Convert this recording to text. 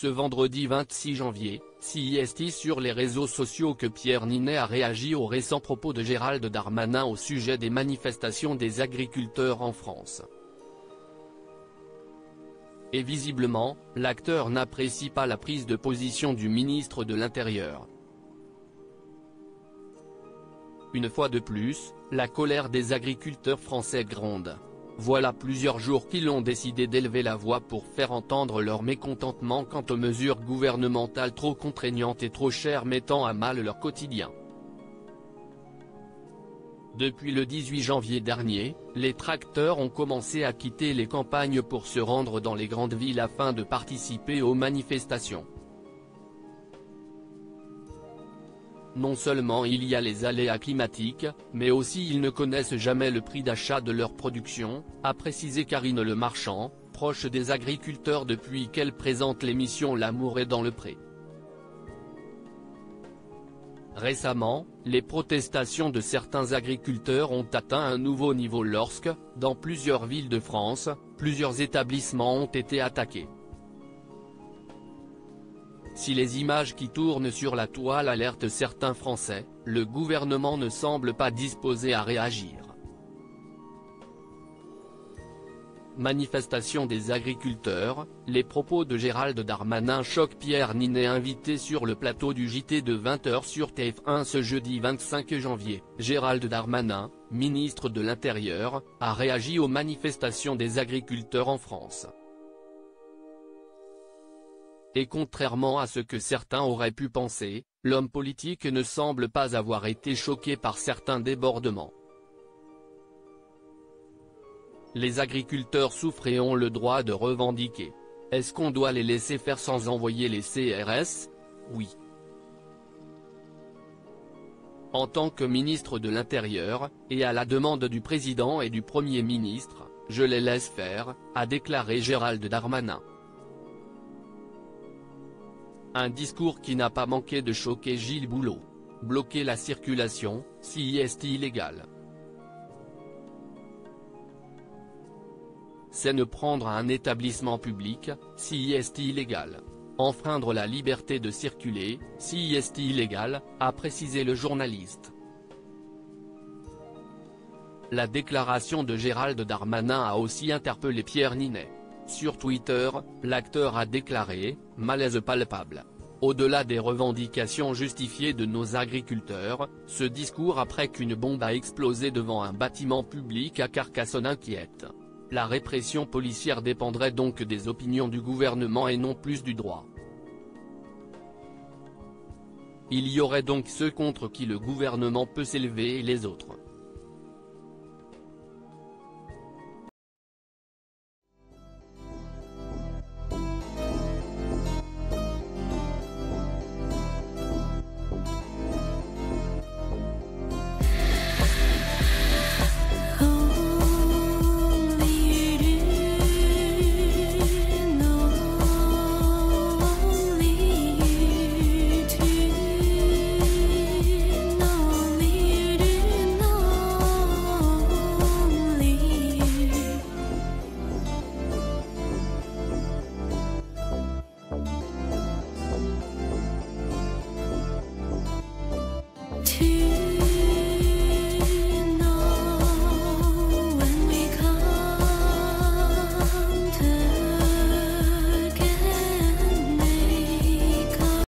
Ce vendredi 26 janvier, CIST sur les réseaux sociaux que Pierre Niney a réagi aux récents propos de Gérald Darmanin au sujet des manifestations des agriculteurs en France. Et visiblement, l'acteur n'apprécie pas la prise de position du ministre de l'Intérieur. Une fois de plus, la colère des agriculteurs français gronde. Voilà plusieurs jours qu'ils ont décidé d'élever la voix pour faire entendre leur mécontentement quant aux mesures gouvernementales trop contraignantes et trop chères mettant à mal leur quotidien. Depuis le 18 janvier dernier, les tracteurs ont commencé à quitter les campagnes pour se rendre dans les grandes villes afin de participer aux manifestations. Non seulement il y a les aléas climatiques, mais aussi ils ne connaissent jamais le prix d'achat de leur production, a précisé Karine Le Marchand, proche des agriculteurs depuis qu'elle présente l'émission L'amour est dans le pré. Récemment, les protestations de certains agriculteurs ont atteint un nouveau niveau lorsque, dans plusieurs villes de France, plusieurs établissements ont été attaqués. Si les images qui tournent sur la toile alertent certains Français, le gouvernement ne semble pas disposé à réagir. Manifestation des agriculteurs, les propos de Gérald Darmanin choquent Pierre Niney invité sur le plateau du JT de 20h sur TF1 ce jeudi 25 janvier. Gérald Darmanin, ministre de l'Intérieur, a réagi aux manifestations des agriculteurs en France. Et contrairement à ce que certains auraient pu penser, l'homme politique ne semble pas avoir été choqué par certains débordements. Les agriculteurs souffrent et ont le droit de revendiquer. Est-ce qu'on doit les laisser faire sans envoyer les CRS? Oui. En tant que ministre de l'Intérieur, et à la demande du président et du Premier ministre, je les laisse faire, a déclaré Gérald Darmanin. Un discours qui n'a pas manqué de choquer Gilles Boulot. Bloquer la circulation, CIST illégal. C'est ne prendre un établissement public, CIST illégal. Enfreindre la liberté de circuler, CIST illégal, a précisé le journaliste. La déclaration de Gérald Darmanin a aussi interpellé Pierre Niney. Sur Twitter, l'acteur a déclaré « malaise palpable ». Au-delà des revendications justifiées de nos agriculteurs, ce discours après qu'une bombe a explosé devant un bâtiment public à Carcassonne inquiète. La répression policière dépendrait donc des opinions du gouvernement et non plus du droit. Il y aurait donc ceux contre qui le gouvernement peut s'élever et les autres.